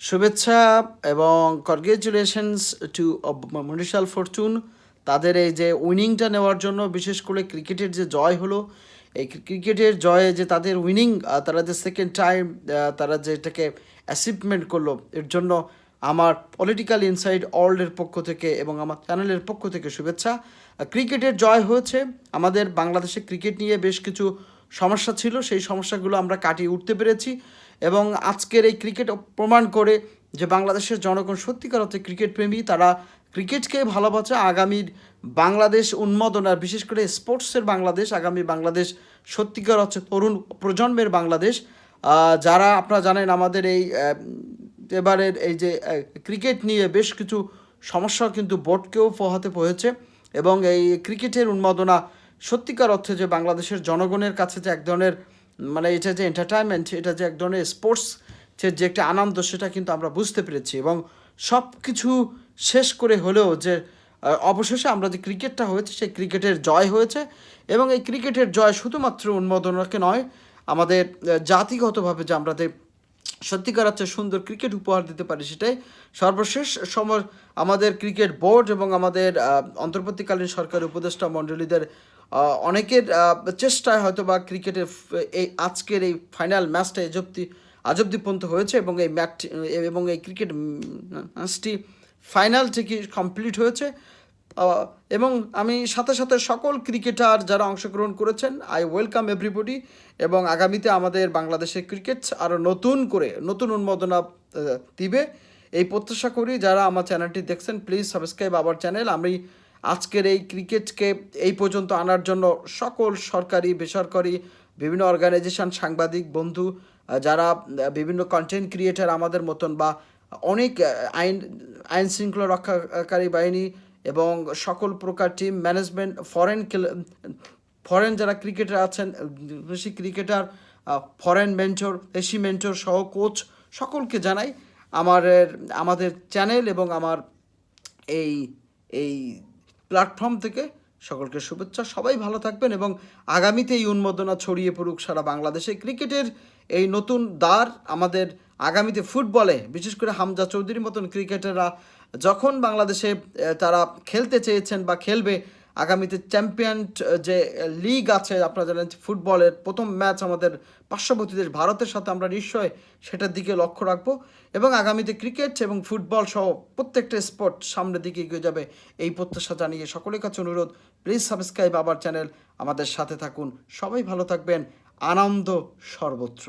শুভেচ্ছা এবং congratulations two মরিশাল Fortune. তাদের এই যে উইনিংটা নেওয়ার জন্য, বিশেষ করে ক্রিকেটের যে জয় হলো, এই ক্রিকেটের জয়ে যে তাদের উইনিং, তারা যে সেকেন্ড টাইম তারা যে এটাকে অ্যাচিভমেন্ট করলো, এর জন্য আমার পলিটিক্যাল ইনসাইড ওয়ার্ল্ডের পক্ষ থেকে এবং আমার চ্যানেলের পক্ষ থেকে শুভেচ্ছা। ক্রিকেটের জয় হয়েছে। আমাদের বাংলাদেশে ক্রিকেট নিয়ে বেশ কিছু সমস্যা ছিল, সেই সমস্যাগুলো আমরা কাটিয়ে উঠতে পেরেছি এবং আজকের এই ক্রিকেট প্রমাণ করে যে বাংলাদেশের জনগণ সত্যিকার অর্থে ক্রিকেট প্রেমী, তারা ক্রিকেটকে ভালোবাসে। আগামীর বাংলাদেশ উন্মাদনার, বিশেষ করে স্পোর্টসের বাংলাদেশ, আগামী বাংলাদেশ সত্যিকার হচ্ছে তরুণ প্রজন্মের বাংলাদেশ। যারা আপনারা জানেন আমাদের এই এবারের এই যে ক্রিকেট নিয়ে বেশ কিছু সমস্যা কিন্তু বোর্ডকেও পোহাতে হয়েছে এবং এই ক্রিকেটের উন্মাদনা সত্যিকার অর্থে যে বাংলাদেশের জনগণের কাছে যে এক ধরনের মানে এটা যে এন্টারটেনমেন্ট, এটা যে এক ধরনের স্পোর্টস যে একটা আনন্দ, সেটা কিন্তু আমরা বুঝতে পেরেছি এবং সব কিছু শেষ করে হলেও যে অবশেষে আমরা যে ক্রিকেটটা হয়েছে সেই ক্রিকেটের জয় হয়েছে এবং এই ক্রিকেটের জয় শুধুমাত্র উন্মাদনাকে নয়, আমাদের জাতিগতভাবে যে আমরা সত্যিকার হচ্ছে সুন্দর ক্রিকেট উপহার দিতে পারি, সেটাই সর্বশেষ সময় আমাদের ক্রিকেট বোর্ড এবং আমাদের অন্তর্বর্তীকালীন সরকারের উপদেষ্টা মণ্ডলীদের অনেকের চেষ্টায় হয়তো বা ক্রিকেটের এই আজকের এই ফাইনাল ম্যাচটা আজ অব্দি পর্যন্ত হয়েছে এবং এই ম্যাচটি এবং এই ক্রিকেট ম্যাচটি ফাইনাল থেকে কমপ্লিট হয়েছে। এবং আমি সাথে সাথে সকল ক্রিকেটার যারা অংশগ্রহণ করেছেন, আই ওয়েলকাম এভরিবডি এবং আগামীতে আমাদের বাংলাদেশের ক্রিকেট আরও নতুন উন্মাদনা দিবে এই প্রত্যাশা করি। যারা আমার চ্যানেলটি দেখছেন, প্লিজ সাবস্ক্রাইব আওয়ার চ্যানেল। আমি আজকের এই ক্রিকেটকে এই পর্যন্ত আনার জন্য সকল সরকারি বেসরকারি বিভিন্ন অর্গানাইজেশন, সাংবাদিক বন্ধু, যারা বিভিন্ন কন্টেন্ট ক্রিয়েটার আমাদের মতন বা অনেক আইন শৃঙ্খলা রক্ষাকারী বাহিনী এবং সকল প্রকার টিম ম্যানেজমেন্ট, ফরেন যারা ক্রিকেটার আছেন, দেশি ক্রিকেটার, ফরেন মেন্টর, দেশি মেন্টর সহ কোচ, সকলকে জানাই আমাদের চ্যানেল এবং আমার এই এই প্ল্যাটফর্ম থেকে সকলকে শুভেচ্ছা। সবাই ভালো থাকবেন এবং আগামীতে এই উন্মাদনা ছড়িয়ে পড়ুক সারা বাংলাদেশে। ক্রিকেটের এই নতুন দ্বার আমাদের আগামীতে ফুটবলে, বিশেষ করে হামজা চৌধুরীর মতন ক্রিকেটাররা যখন বাংলাদেশে তারা খেলতে চেয়েছেন বা খেলবে, আগামীতে চ্যাম্পিয়ন যে লিগ আছে, আপনারা জানেন ফুটবলের প্রথম ম্যাচ আমাদের পার্শ্ববর্তী দেশ ভারতের সাথে, আমরা নিশ্চয় সেটার দিকে লক্ষ্য রাখবো এবং আগামীতে ক্রিকেট এবং ফুটবল সহ প্রত্যেকটা স্পোর্ট সামনের দিকে এগিয়ে যাবে এই প্রত্যাশা জানিয়ে সকলের কাছে অনুরোধ, প্লিজ সাবস্ক্রাইব আওয়ার চ্যানেল, আমাদের সাথে থাকুন। সবাই ভালো থাকবেন, আনন্দ সর্বত্র।